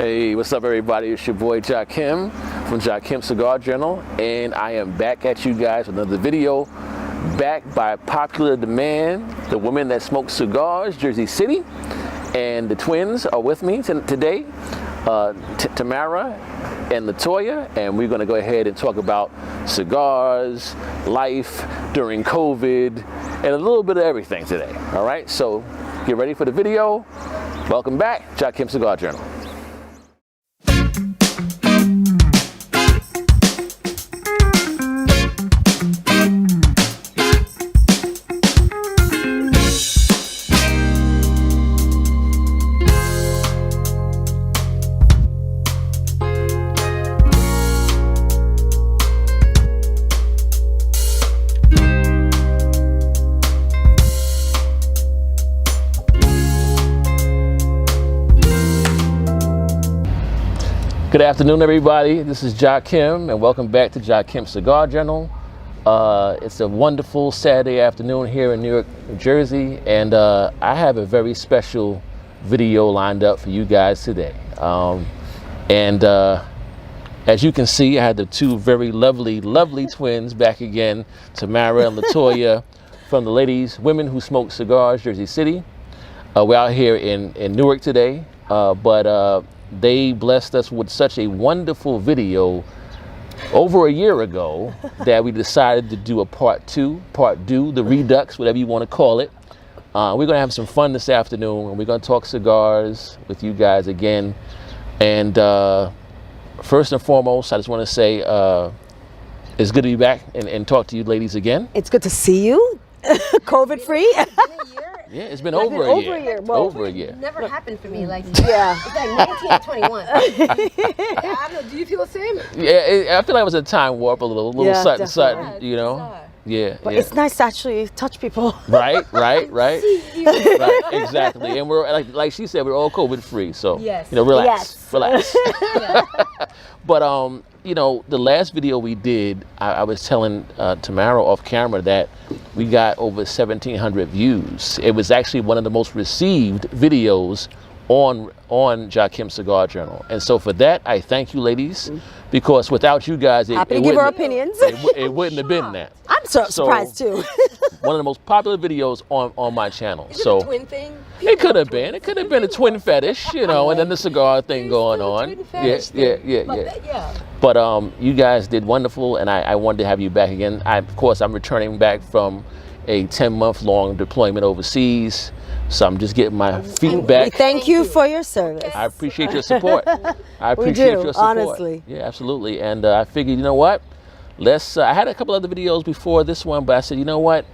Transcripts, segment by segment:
Hey, what's up everybody? It's your boy Jakim from Jakim Cigar Journal, and I am back at you guys with another video, backed by popular demand. The women that smoke cigars, Jersey City, and the twins are with me today, Tamara and Latoya, and we're going to go ahead and talk about cigars, life during COVID, and a little bit of everything today. All right, so get ready for the video. Welcome back, Jakim Cigar Journal. Good afternoon, everybody. This is Jakim, and welcome back to Jakim Cigar Journal. It's a wonderful Saturday afternoon here in Newark, New Jersey, and I have a very special video lined up for you guys today. As you can see, I had the two very lovely twins back again, Tamara and Latoya, from the Women Who Smoke Cigars, Jersey City. We're out here in Newark today, but they blessed us with such a wonderful video over a year ago that we decided to do a part two, the redux, whatever you want to call it. We're going to have some fun this afternoon, and we're going to talk cigars with you guys again. And first and foremost, I just want to say it's good to be back and talk to you ladies again. It's good to see you, COVID free. Yeah, it's been over a year. Over a year. Never happened for me. Like, yeah. It's like 1921. I don't know. Do you feel the same? Yeah, I feel like it was a time warp, a little something, you know. Yeah, but it's nice to actually touch people. Right. Right, exactly. And we're like she said, we're all COVID free, so yes. You know, relax. Yeah. But you know, the last video we did, I was telling Tamara off camera that we got over 1,700 views. It was actually one of the most received videos on Jakim Cigar Journal, and so for that I thank you, ladies, because without you guys, happy to give our opinions. It wouldn't have been that. I'm so surprised too. One of the most popular videos on my channel. Is it a twin thing? It could have been. It could have been a twin fetish, you know, and then the cigar thing going on. Yeah. But you guys did wonderful, and I wanted to have you back again. Of course, I'm returning back from a 10-month-long deployment overseas, so I'm just getting my feet back. We thank you for your service. I appreciate your support. I appreciate your support. Honestly. Yeah, absolutely. And I figured, you know what? I had a couple other videos before this one, but I said, you know what?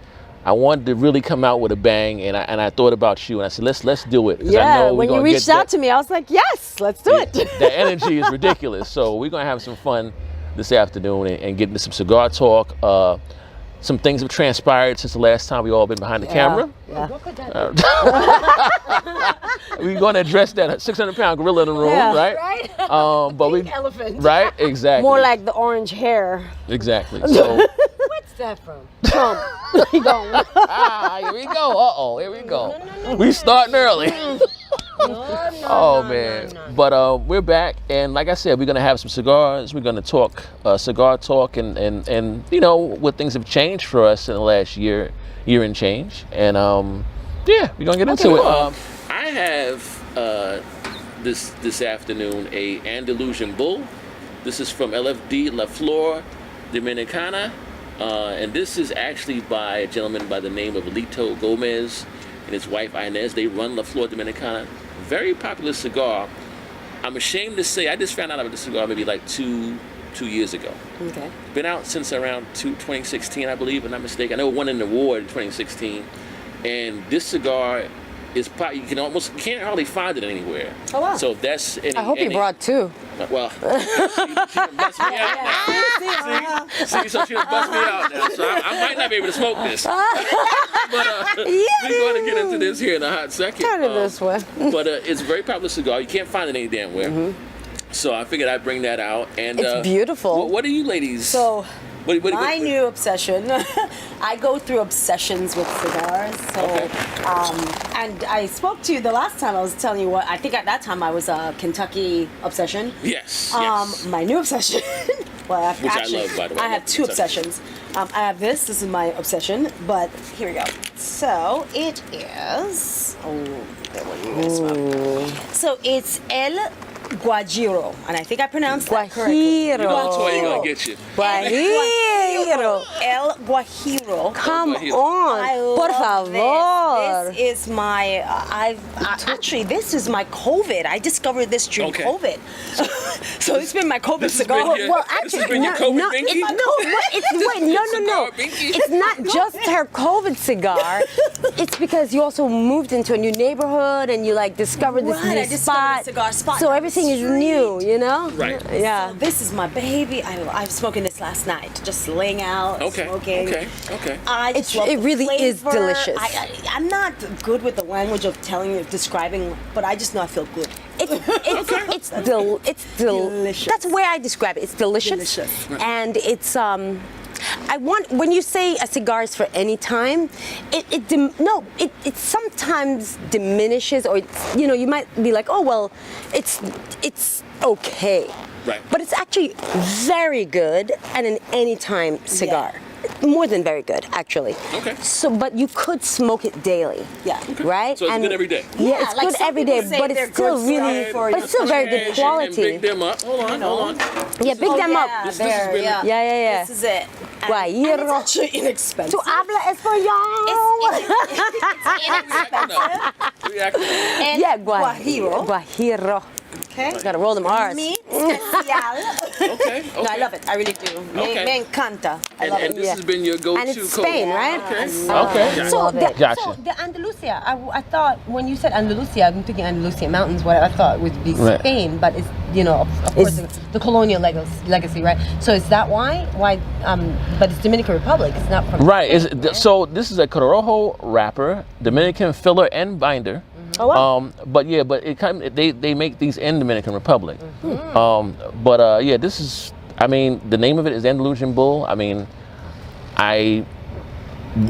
I wanted to really come out with a bang, and I thought about you, and I said, let's do it. Yeah, I know when you reached out to me, I was like, yes, let's do it. The energy is ridiculous, so we're gonna have some fun this afternoon and get into some cigar talk. Some things have transpired since the last time we all been behind the camera. Yeah. We're going to address that 600-pound gorilla in the room, right? But elephant. Right, exactly. More like the orange hair. Exactly. So. What's that from? Trump. Here we go. Here we go. No. We starting early. Man. But we're back, and like I said, we're gonna have some cigars. We're gonna talk cigar talk, and you know what things have changed for us in the last year and change. And yeah, we're gonna get into it. I have this afternoon a Andalusian Bull. This is from LFD La Flor Dominicana, and this is actually by a gentleman by the name of Lito Gomez and his wife Inez. They run La Flor Dominicana. Very popular cigar. I'm ashamed to say I just found out about the cigar maybe like two years ago. Okay. Been out since around 2016, I believe, if I'm not mistaken. I know it won an award in 2016, and this cigar is probably you can't hardly find it anywhere. Oh wow! So that's I hope you brought two. Well, she done bust me out now. See, so she done bust me out now. So I might not be able to smoke this. But we're going to get into this here in a hot second. Turn it this way. But it's a very popular cigar. You can't find it any damn where. So I figured I'd bring that out. And it's beautiful. What are you ladies? So My new obsession. I go through obsessions with cigars. So, and I spoke to you the last time. I was telling you what I think at that time I was a Kentucky obsession. Yes. My new obsession. Well, Which actually, I love, by the way. I have two obsessions. I have this. This is my obsession. But here we go. So it is. Oh, there we go. So it's El Guajiro, and I think I pronounced that correctly. You know, Latoya gonna get you. Guajiro. El Guajiro. Come I on. Por love favor. This is my. Actually, this is my COVID. I discovered this during COVID. So it's been my COVID cigar. Well, This has actually, been your COVID binky? no. It's not just her COVID cigar. It's because you also moved into a new neighborhood and you like discovered this Right, new I discovered spot. a cigar spot So down the everything is street. new, you know? Right. Yeah. So this is my baby. I was smoking this last night, just laying out, smoking. Okay. It really is delicious. I'm not good with the language of describing, but I just know I feel good. It's delicious. That's where I describe it. It's delicious. And it's when you say a cigar is for any time, it sometimes diminishes, or you might be like, oh well, it's okay. Right. But it's actually very good and an anytime cigar. More than very good, actually. Okay. So, but you could smoke it daily. Yeah. Okay. Right? So it's good every day. Yeah, it's like good some every people day, say but they're it's still good really, stuff for but it's still very good And quality. big them up. Hold on. Yeah, big them up. This has been- Yeah. This is it. And Guajiro. it's actually inexpensive. Tu habla español. Yeah, Guajiro. Guajiro. Okay. Gotta roll them R's. Mi especial. Okay. No, I love it. I really do. Okay. Me encanta. I And, love and it. this has been your go-to And it's coat. Spain, right? Okay. So Gotcha. the Andalusia, I thought when you said Andalusia, I'm thinking Andalusia Mountains. What I thought would be Right. Spain, but it's of course the colonial legacy, right? So is that why? But it's Dominican Republic. It's not from Right. Spain, right? So this is a Corojo wrapper, Dominican filler and binder. Oh, wow. But they make these in Dominican Republic. This is. I mean, the name of it is Andalusian Bull. I mean, I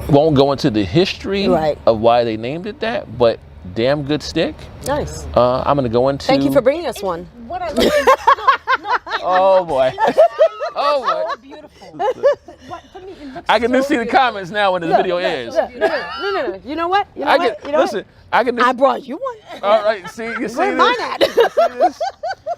won't go into the history of why they named it that, but damn good stick. Nice. I'm gonna go into. Thank you for bringing us one. What I love is Oh boy. Oh boy. beautiful. For me, it looks I can so just see the beautiful. comments now when this video airs. No. You know what? Listen. I can. I brought you one. All right. See. You see Where's this? mine at? You see this?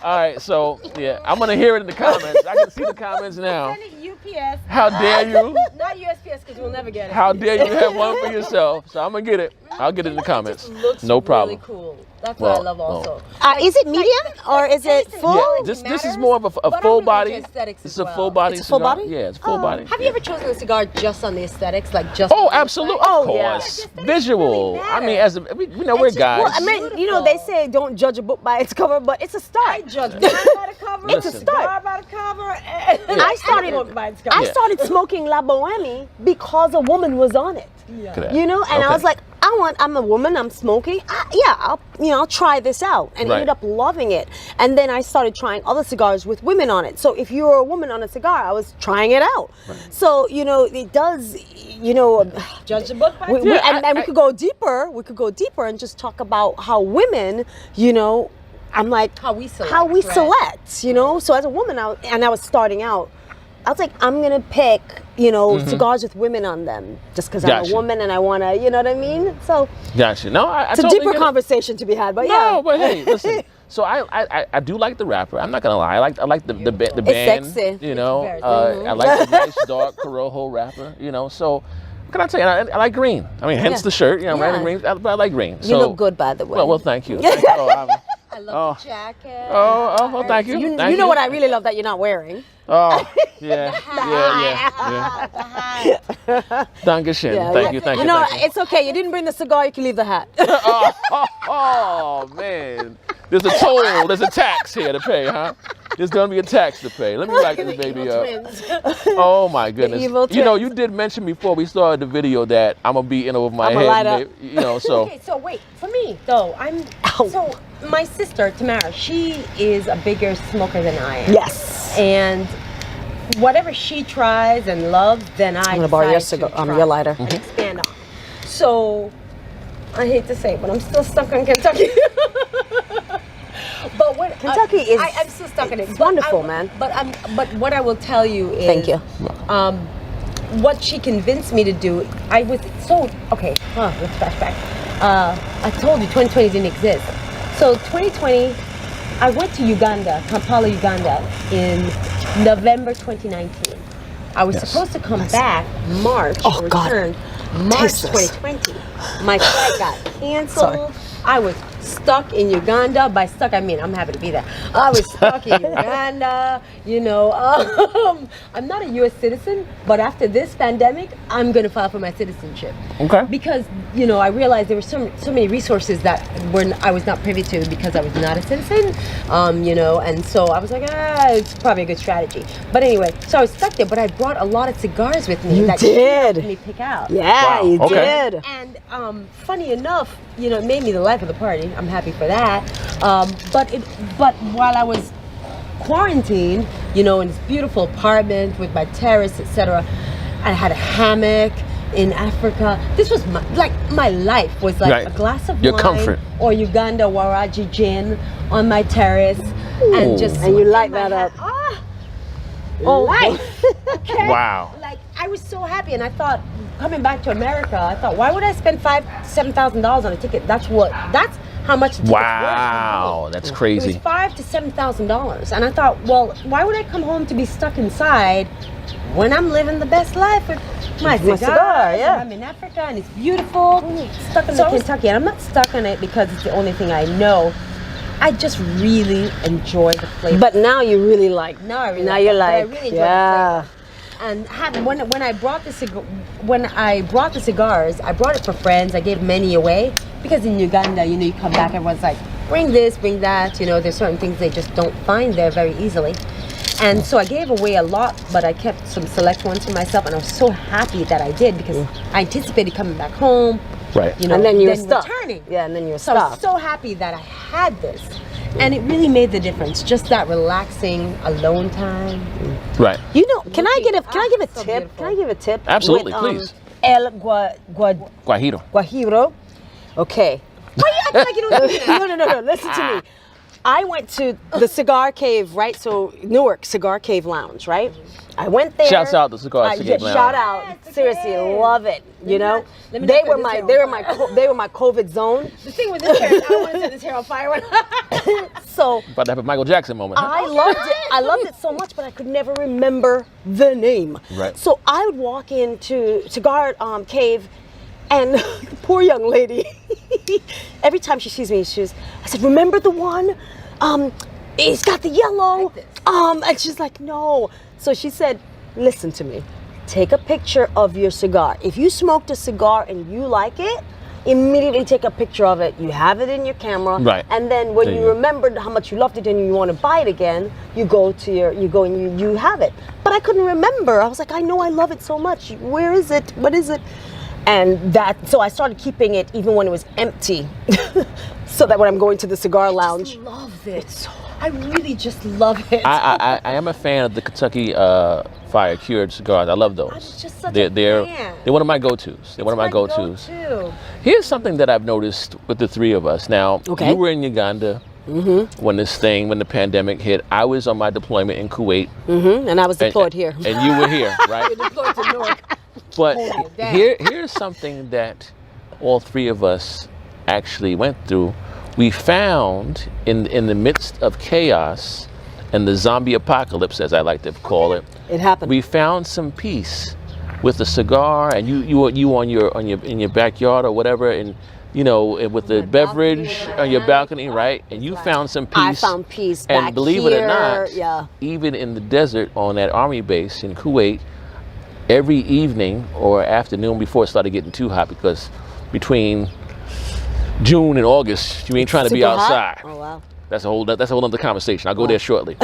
All right. So yeah, I'm gonna hear it in the comments. I can see the comments now. Send it UPS. How dare you? Not USPS because we'll never get it. How dare you have one for yourself? So I'm gonna get it. I'll get it in the comments. Looks No problem. Really cool. That's what I Well, love also. Is it medium or is it full? Yeah, this is more of a But I'm full really body. into aesthetics It's as a well. full body. It's a full cigar. body? Yeah, it's full body. Have you ever chosen a cigar just on the aesthetics, like just? Oh, on the absolutely. aesthetics? Of course. Visual. I mean, we know we're guys. Well, I mean, they say don't judge a book by its cover, but it's a start. I judge wine by the cover. It's a Listen. start. Cigar by the cover. And I started. book by its cover. I started smoking La Boheme because a woman was on it. You know, and I was like, I'm a woman, I'm smoking. I'll try this out, and ended up loving it. And then I started trying other cigars with women on it. So if you were a woman on a cigar, I was trying it out. So it does. Judge the book by its We, cover. and we could go deeper. We could go deeper and just talk about how women, I'm like How we select, How we right. select. So as a woman, I was starting out. I was like, I'm gonna pick, cigars with women on them, just because I'm Gotcha. a woman and I wanna, you know what I mean? So Gotcha. No, I it's a totally deeper get it. conversation to be had, but No, but hey, listen. So I do like the wrapper. I'm not gonna lie. I like the band. sexy. I like the nice dark Corojo wrapper. So what can I tell you? I like green. I mean, hence the shirt. I'm wearing green, but I like green. You look good, by the way. Well, thank you. Thank you. I love the jacket. Well, thank you. You Thank know what I really love that you're not wearing. Oh, yeah. Dankeschön. Thank you. You know, it's okay. You didn't bring the cigar. You can leave the hat. Oh, man. There's a toll. There's a tax here to pay, huh? There's going to be a tax to pay. Let me back this baby up. Oh, my goodness. evil You did mention before we started the video that I'm going to be in over my I'ma head. light up. So. Okay, so wait, for me though, so my sister Tamara, she is a bigger smoker than I am. Yes. And whatever she tries and loves, then I'm gonna borrow your decide to cigar, try your lighter. and expand on. So, I hate to say it, but I'm still stuck on Kentucky. But what Kentucky is I'm still stuck in it. it's wonderful, man. But what I will tell you is, Thank you. What she convinced me to do, I was so okay. Let's flashback. I told you 2020 didn't exist. So 2020, I went to Uganda, Kampala, Uganda, in November 2019. I was supposed to come back March, or return March 2020. My flight got canceled. Sorry. I was stuck in Uganda. By stuck, I mean I'm happy to be there. I was stuck in Uganda. You know, I'm not a U.S. citizen, but after this pandemic, I'm going to file for my citizenship. Okay. Because you know, I realized there were so many resources that I was not privy to because I was not a citizen. You know, and so I was like, it's probably a good strategy. But anyway, so I was stuck there. But I brought a lot of cigars with me. You that did. She helped me pick out. Yeah, Wow, you okay. did. And funny enough, you know, it made me the life of the party. I'm happy for that. But while I was quarantined, you know, in this beautiful apartment with my terrace, etc., I had a hammock in Africa. This was my life was like Right. a glass of Your wine comfort. or Uganda Waraji gin on my terrace, and just And you light in my that up. life. Okay. Wow. Like I was so happy, and I thought, coming back to America, I thought, why would I spend $7,000 on a ticket? That's how much the ticket's Wow, worth. that's It crazy. was $5,000 to $7,000, and I thought, well, why would I come home to be stuck inside when I'm living the best life with my cigar? cigar, I'm in Africa, and it's beautiful. Stuck in So the I was Kentucky, and I'm not stuck on it because it's the only thing I know. I just really enjoy the flavor. But now you really like. Now I really now like you're it, but I like, really enjoy yeah. the flavor. And when I brought the cigars, I brought it for friends. I gave many away because in Uganda, you know, you come back, everyone's like, bring this, bring that. You know, there's certain things they just don't find there very easily. And so I gave away a lot, but I kept some select ones for myself, and I was so happy that I did because I anticipated coming back home. Right. You know, And then you were stuck. returning. Yeah, and then you were So I was stuck. so happy that I had this. And it really made the difference. Just that relaxing alone time. Right. You know, can I give a so tip? beautiful. Can I give a tip? Absolutely, With, please. El Guajiro. Guajiro. Okay. Why you acting like you don't do that? No. Listen to me. I went to the Cigar Cave, right? So Newark Cigar Cave Lounge, right? I went there. Shouts out to Cigar Cave Lounge. Shout out. Yes, Seriously, okay. love it. You know, let me they not were cut my this they were my COVID zone. The thing with this hair is I don't want to set this hair on fire. So About to have a Michael Jackson moment. huh? I loved it. I loved it so much, but I could never remember the name. Right. So I would walk into Cigar Cave, and the poor young lady, every time she sees me, I said, remember the one? It's got the yellow. Like this. And she's like, no. So she said, listen to me. Take a picture of your cigar. If you smoked a cigar and you like it, immediately take a picture of it. You have it in your camera. Right. And then when There you you go. remembered how much you loved it and you want to buy it again, you go and you have it. But I couldn't remember. I was like, I know I love it so much. Where is it? What is it? And so I started keeping it even when it was empty. So that when I'm going to the cigar lounge. I love it. I really just love it. I am a fan of the Kentucky fire cured cigars. I love those. I'm just such they're, a they're, fan. They're one of my go-tos. They're one of my go-tos. Here's something that I've noticed with the three of us. Now, Okay. you were in Uganda when the pandemic hit. I was on my deployment in Kuwait. And I was and- deployed here. And you were here, right? Deployed to Newark. But down. here's something that all three of us actually went through. We found in the midst of chaos and the zombie apocalypse, as I like to call it, It happened. we found some peace with a cigar, and you in your backyard or whatever, and you know, and with the beverage on your balcony, right? And you found some peace. I found peace And back believe it or here, not, yeah. even in the desert on that army base in Kuwait, every evening or afternoon before it started getting too hot, because between June and August, you ain't trying to be Super hot? outside. Oh wow. That's a whole other conversation. I'll go there shortly.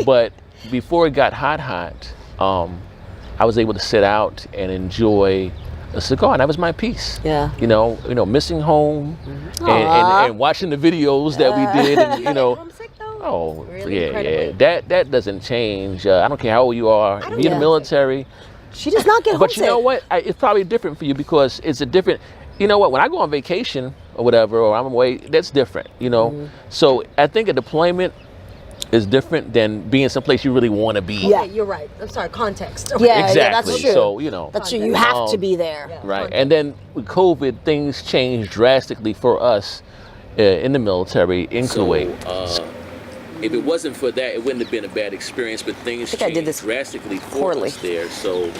But before it got hot, I was able to sit out and enjoy a cigar, and that was my peace. Yeah. You know, missing home Aw. and watching the videos that we did, and you know, Homesick though? Oh, Really yeah, incredibly. yeah. That doesn't change. I don't care how old you are. If you're in the yeah. military. She does not get But you homesick. know what? It's probably different for you because it's a different. You know what? When I go on vacation or whatever, or I'm away, that's different. You know. Mm-hmm. So I think a deployment is different than being someplace you really want to be. Yeah. Okay, you're right. I'm sorry. Context. Yeah, Exactly. yeah, that's true. So you know. That's true. You have to Um, be there. Yeah. Right. And then with COVID, things changed drastically for us in the military in Kuwait. If it wasn't for that, it wouldn't have been a bad experience. But things think I did changed this drastically for poorly. us there. So,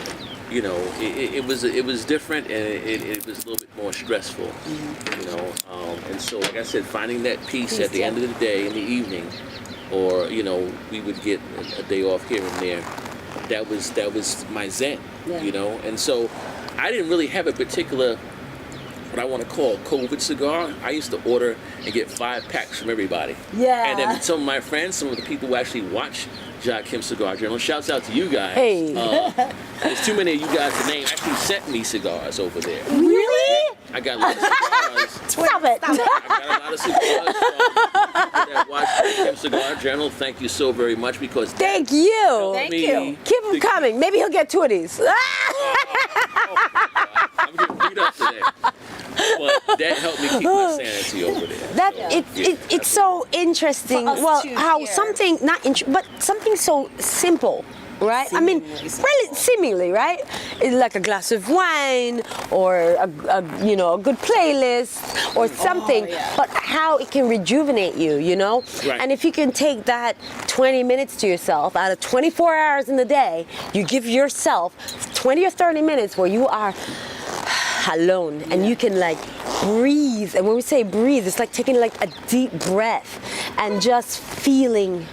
you know, it was different, and it was a little bit more stressful. You know, and so like I said, finding that peace at the end of the day in the evening, or you know, we would get a day off here and there. That was my zen. Yeah. You know, and so I didn't really have a particular what I want to call COVID cigar. I used to order and get 5 packs from everybody. Yeah. And then some of my friends, some of the people who actually watch Jakim Cigar Journal, shouts out to you guys. Hey. There's too many of you guys to name. Actually sent me cigars over there. Really? I got a lot of cigars. Stop it. I got a lot of cigars from people that watch Jakim Cigar Journal. Thank you so very much because Thank you. Thank me you. Keep them to- coming. Maybe he'll get 2 of these. I'm getting beat up today. But that helped me keep my sanity over there. That So, it's so interesting. For us Well, to how hear. something but something so simple, right? I mean, Seemingly simple. really seemingly, right? It's like a glass of wine or a you know, a good playlist or something. yeah. But how it can rejuvenate you, you know? Right. And if you can take that 20 minutes to yourself out of 24 hours in the day, you give yourself 20 or 30 minutes where you are alone and you can like breathe. And when we say breathe, it's like taking like a deep breath and just feeling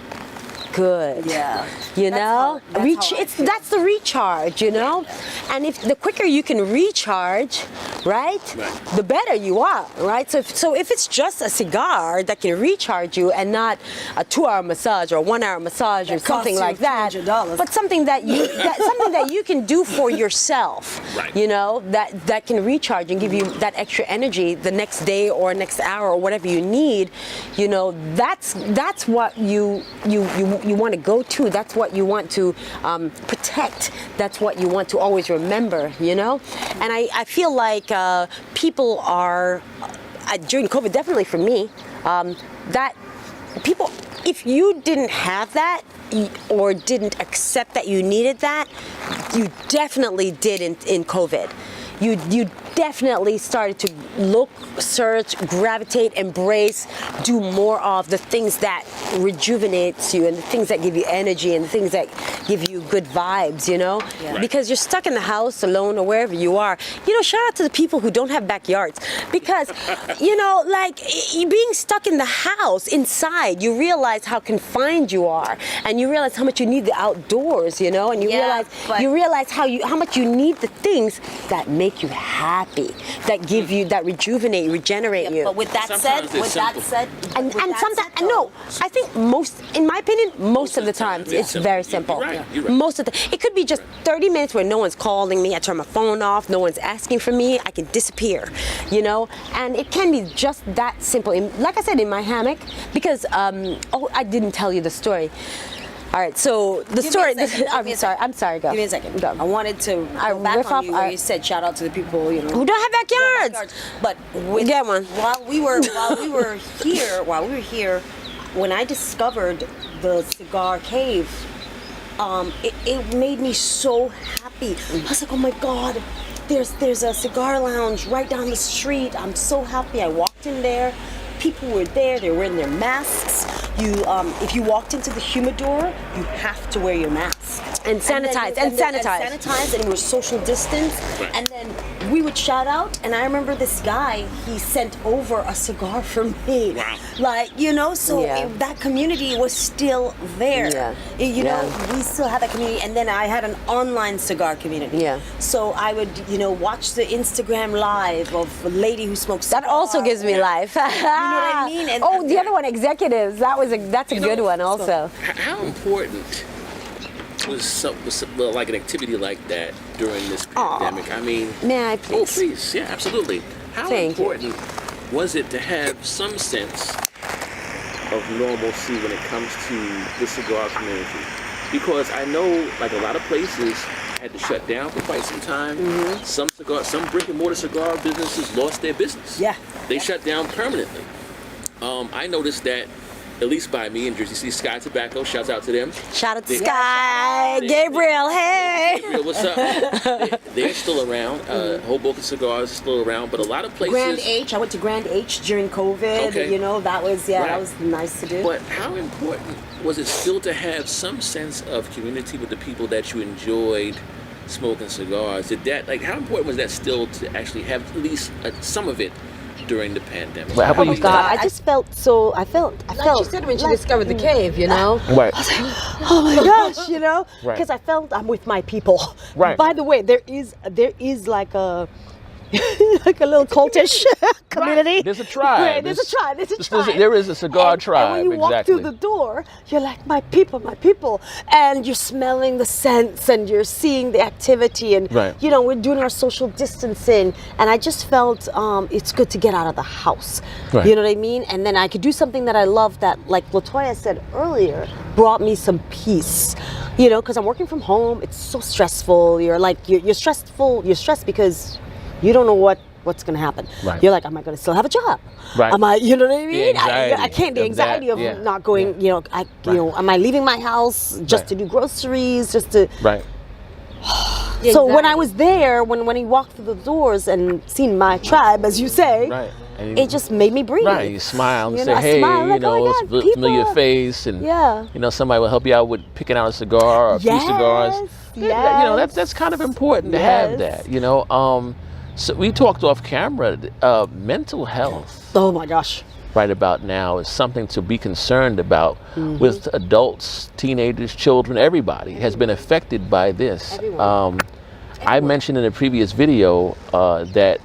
good. Yeah. You That's know, how- that's how I feel. that's the recharge, you know. And if the quicker you can recharge, right, Right. the better you are, right. So if it's just a cigar that can recharge you and not a 2-hour massage or a 1-hour massage or That something costs like you that, $200. but something that you can do for yourself, Right. you know, that can recharge and give you that extra energy the next day or next hour or whatever you need, you know, that's what you want to go to. That's what you want to protect. That's what you want to always remember, you know? And I feel like people are, during COVID, definitely for me, that people, if you didn't have that or didn't accept that you needed that, you definitely did in COVID. You definitely started to look, search, gravitate, embrace, do more of the things that rejuvenates you and the things that give you energy and the things that give you good vibes, you know? Yeah. Right. Because you're stuck in the house alone or wherever you are. You know, shout out to the people who don't have backyards because, you know, like being stuck in the house inside, you realize how confined you are and you realize how much you need the outdoors, you know, and you Yeah, but- realize how much you need the things that make you happy, that give you, that rejuvenate, regenerate you. But with that Sometimes said, it's simple. And sometimes, no, I think in my opinion, most of the times it's very simple. You're right. Most of the, it could be just 30 minutes where no one's calling me, I turn my phone off, no one's asking for me, I can disappear, you know? And it can be just that simple. Like I said, in my hammock, because, I didn't tell you the story. All right, so the Give me a story, second, give me a I'm sorry, go. Give me a second. Go. I wanted to I go back riff on off- you where I- you said shout out to the people, you know, Who don't have backyards? But with, Get one. while we were here, when I discovered the cigar cave, it made me so happy. I was like, oh my God, there's a cigar lounge right down the street. I'm so happy. I walked in there. People were there. They were wearing their masks. If you walked into the humidor, you have to wear your mask. And sanitize, Sanitize, and we were social distance. Right. And then we would shout out, and I remember this guy, he sent over a cigar for me. Wow. Like, you know, so Yeah. that community was still there. Yeah. You know, Yeah. we still had that community. And then I had an online cigar community. Yeah. So I would, you know, watch the Instagram live of a lady who smokes That also gives me life. You know what I mean? And- oh, the other one, executives. That's a You know, good one also. How important was like an activity like that during this pandemic? I mean, May I oh please? please, yeah, absolutely. How Thank you. important was it to have some sense of normalcy when it comes to the cigar community? Because I know, like, a lot of places had to shut down for quite some time. Some brick and mortar cigar businesses lost their business. Yeah. They shut down permanently. I noticed that, at least by me in Jersey City, Sky Tobacco, shouts out to them. Shout out to Sky, Gabriel, hey. Gabriel, what's up? They're still around. Hoboken Cigars is still around, but a lot of places. Grand H. I went to Grand H during COVID. Okay. You know, that was Right. that was nice to do. But how important was it still to have some sense of community with the people that you enjoyed smoking cigars? How important was that still to actually have at least some of it during the pandemic? Well, how about Oh you? God, I just felt so. I felt. Like she said when she discovered the cave, you know? Right. Oh my gosh, you know, Right. because I felt I'm with my people. Right. By the way, there is like a like a little cultish community. Right. There's a tribe. Right, there's a tribe. There is a cigar tribe. And when you walk through the door, you're like, my people, and you're smelling the scents and you're seeing the activity, and Right. you know, we're doing our social distancing, and I just felt it's good to get out of the house. Right. You know what I mean? And then I could do something that I love that, like LaToya said earlier, brought me some peace. You know, because I'm working from home. It's so stressful. You're stressful. You're stressed because you don't know what's going to happen. Right. You're like, am I going to still have a job? Right. Am I, you know what I mean? anxiety I can't, the of anxiety that, of yeah. not going, Yeah. you know, am I leaving my house just Right. to do groceries, just to... Right. So when I was there, when he walked through the doors and seen my tribe, as you say, Right. And it just made me breathe. Right, you smile and You say, know, I hey, smile, like, oh my it's God, a familiar people. face, and Yeah. you know, somebody will help you out with picking out a cigar or a few cigars. Yes. You know, that's kind of important to have Yes. that. You know, so we talked off camera. Mental health Oh my gosh. right about now is something to be concerned about with adults, teenagers, children. Everybody has been affected by this. I mentioned in a previous video that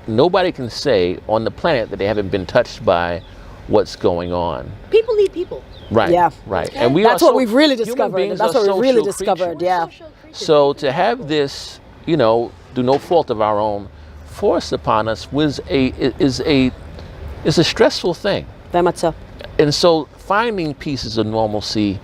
nobody can say on the planet that they haven't been touched by what's going on. People need people. Right. Yeah. Right. And That's what we've really human discovered. beings That's are what we really social discovered. creatures. Yeah. So to have this, you know, through no fault of our own, forced upon us is a stressful thing. Very much so. And so finding pieces of normalcy,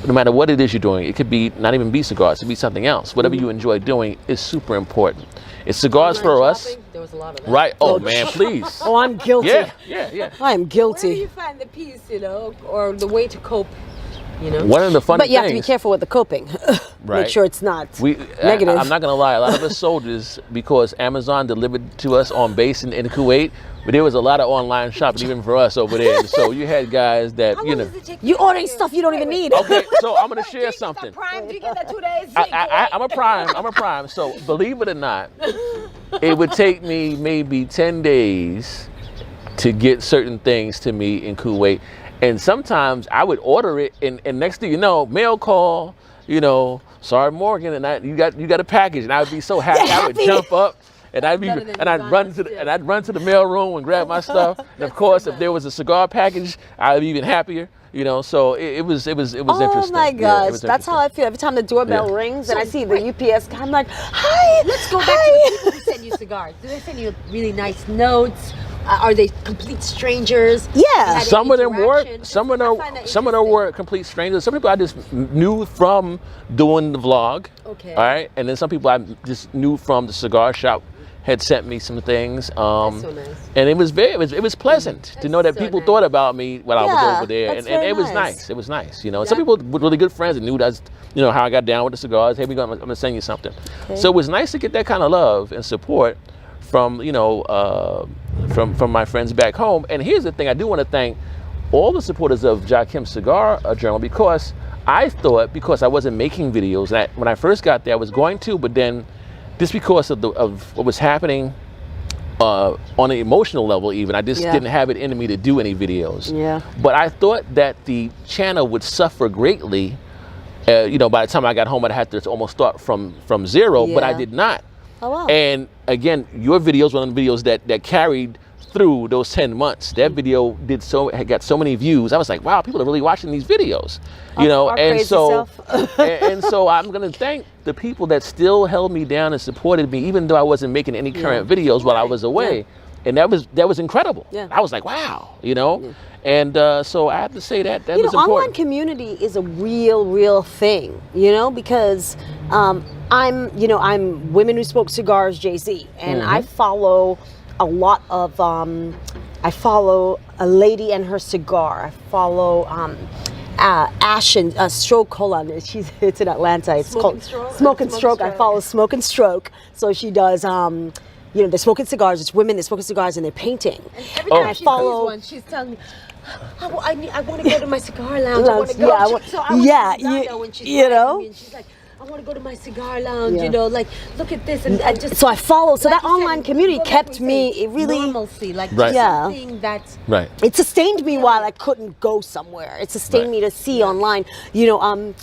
no matter what it is you're doing, it could be not even be cigars, it could be something else. Whatever you enjoy doing is super important. It's cigars for us. There was a lot of that. Right. Oh man, please. Oh, I'm guilty. Yeah. I am Where do guilty. you find the peace, you know, or the way to cope, you know? One of the funny But you have to be things. careful with the coping. Right. Make sure it's not negative. negative. I'm not gonna lie. A lot of us soldiers, because Amazon delivered to us on base in Kuwait, but there was a lot of online shopping even for us over there. So you had guys that How you long know. does it take You to ordering get stuff you don't even need. Okay, so I'm gonna share Is that something. Prime? Do you get that 2 days? I'm a prime. So believe it or not, it would take me maybe 10 days to get certain things to me in Kuwait. And sometimes I would order it, and next thing you know, mail call, you know, sorry Morgan, and you got a package, and I would be so happy. I would jump up, and I'd run to the mail room and grab my stuff. And of course, if there was a cigar package, I'd be even happier. You know, so it was Oh interesting. my Yeah, gosh, it was that's how I feel every time the doorbell Yeah. rings and I see the UPS guy. I'm like, hi. Let's go back to the people who send you cigars. Do they send you really nice notes? Are they complete strangers? Yeah. You had Some of them were, interaction? some of I them, find that some of them were complete strangers. Some people I just knew from doing the vlog. Okay. All right, and then some people I just knew from the cigar shop had sent me some things. so nice. And it was pleasant to know that so people nice. thought about me when I was Yeah, over there, that's and very it was nice. nice. It was nice, you know. And some people were really good friends and knew that's, you know, how I got down with the cigars. Hey, I'm gonna send you something. So it was nice to get that kind of love and support from, you know, from my friends back home. And here's the thing: I do want to thank all the supporters of Jakim Cigar Journal, because I thought, because I wasn't making videos, and when I first got there, I was going to, but then just because of what was happening on an emotional level, even I just didn't have it in me to do any videos. Yeah. But I thought that the channel would suffer greatly. You know, by the time I got home, I'd have to almost start from zero. But I Yeah. did not. Oh, wow. And again, your videos, one of the videos that carried through those 10 months. That video had got so many views. I was like, wow, people are really watching these videos, you know. Our And crazy so, self. and so I'm gonna thank the people that still held me down and supported me, even though I wasn't making any current videos while I was away. and that was incredible. Yeah. I was like, wow, you know, and so I have to say that was online important. community is a real thing, you know, because I'm Women Who Smoke Cigars JC, and I follow a lot of I follow a lady and her cigar. I follow Ash and Stroke. Hold on, it's in Atlanta. It's called Smoke and Stroke. I follow Smoke and Stroke. So she does. They're smoking cigars. It's women. They're smoking cigars and they're painting. And every time I she follow. sees one, she's telling me, I want to go to my cigar lounge. I want to go. So I was when she's you know. me and she's like, I want to go to my cigar lounge. You know, like look at this, and I just. So I follow. So like that you said, online community what kept we me. say, It really. normalcy, like Right. something that's. Right. It sustained me while I couldn't go somewhere. It sustained me to see online,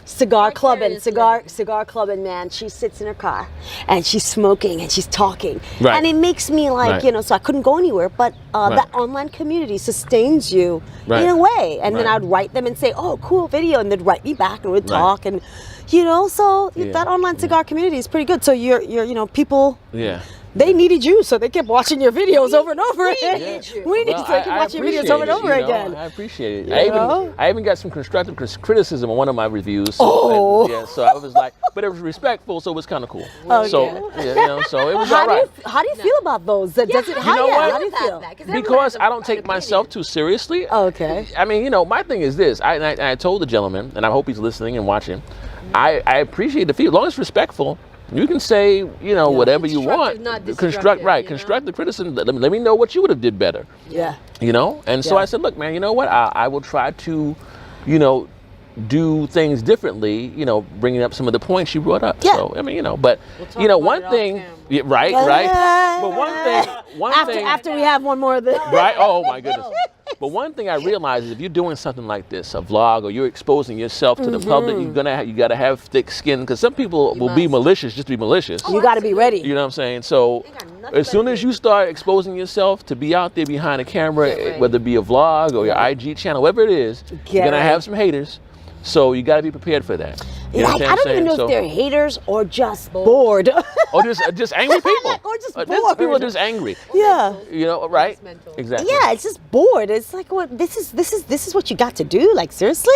Cigar Club and Cigar Club, and man, she sits in her car and she's smoking and she's talking, Right. and it makes me like Right. so I couldn't go anywhere. But that online community sustains you Right. in a way, and then Right. I'd write them and say, "Oh, cool video," and they'd write me back and we'd Right. talk and. So that online cigar community is pretty good. So you're people. Yeah. They needed you, so they kept watching your videos over and over again. We need Well, to keep watching appreciate videos over and it, over you know, again. I appreciate it. know? I even got some constructive criticism on one of my reviews. So, Oh. yeah, so I was like, but it was respectful, so it was kind of cool. Okay. So, so it was How all right. do you feel about those? Does it? You know what? How do you feel? Because I don't take myself too seriously. Okay. I mean, my thing is this. I told the gentleman, and I hope he's listening and watching. I appreciate the feedback. As long as it's respectful, you can say, whatever you want. Not Construct, right. you know? Constructive criticism. Let me know what you would have did better. Yeah. And so I said, look, man, you know what? I will try to, do things differently, bringing up some of the points you brought up. Yeah. So, I mean, but, one thing, yeah, right. But one thing. After we have one more of this. Right? Oh, my goodness. But one thing I realize is if you're doing something like this, a vlog, or you're exposing yourself to the public, you got to have thick skin, because some people will be malicious just to be malicious. You got to be ready. You know what I'm saying? So as soon as you start exposing yourself to be out there behind a camera, whether it be a vlog or your IG channel, whatever it is, you're going to have some haters. So you got to be prepared for that. You know what I I'm don't saying? even know if they're haters or just bored. Or just angry people. Or just There's bored. people are just angry. Yeah. Right? Exactly. Yeah, it's just bored. It's like, what? This is what you got to do. Like, seriously,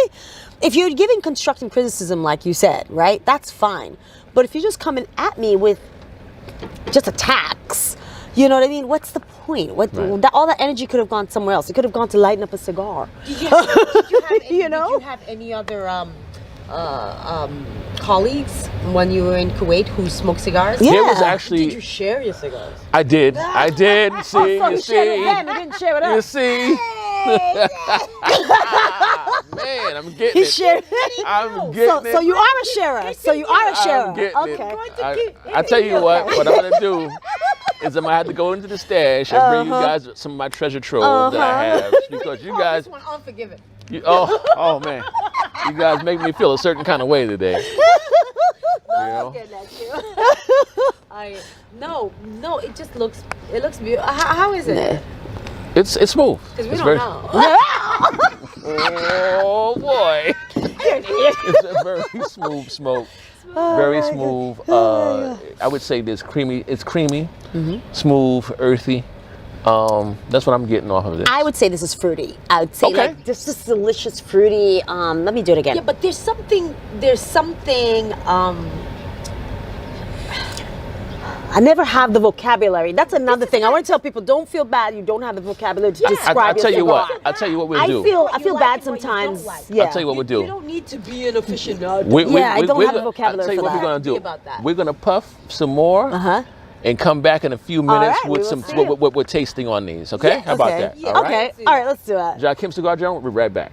if you're giving constructive criticism, like you said, right, that's fine. But if you're just coming at me with just attacks, you know what I mean? What's the point? All that energy could have gone somewhere else. It could have gone to lighten up a cigar. Did you have any other colleagues when you were in Kuwait who smoked cigars? Yeah. There was actually. Did you share your cigars? I did. See, So you you shared it with them, see. you didn't share it You up. see. Man, I'm getting He it. shared I'm getting it. So you are a sharer. So you are a sharer. I'm getting Okay. it. I tell you what I'm gonna do is I'm gonna have to go into the stash and bring you guys some of my treasure trove that I have, because you guys. Unforgiven. Oh man, you guys make me feel a certain kind of way today. No, it just looks beautiful. How is it? It's smooth. Because we It's don't very- know. Oh boy, it's a very smooth smoke. Very smooth. I would say this creamy. It's creamy, smooth, earthy. That's what I'm getting off of this. I would say this is fruity. I would say Okay. like this is delicious fruity. Let me do it again. Yeah, but there's something. I never have the vocabulary. That's another thing. I want to tell people, don't feel bad. You don't have the vocabulary to describe I'll tell your you cigar. what. I'll tell you what we'll I do. feel bad sometimes. Yeah. I'll tell you what we'll do. You don't need to be an aficionado. I don't have the vocabulary I'll tell you for what that. we're gonna do. About that. We're gonna puff some more. And come back in a few minutes right, with we some will see. what we're tasting on these. Okay? How about that? Yeah, All right. okay. All right, let's do that. Jakim Cigar Journal. We'll be right back.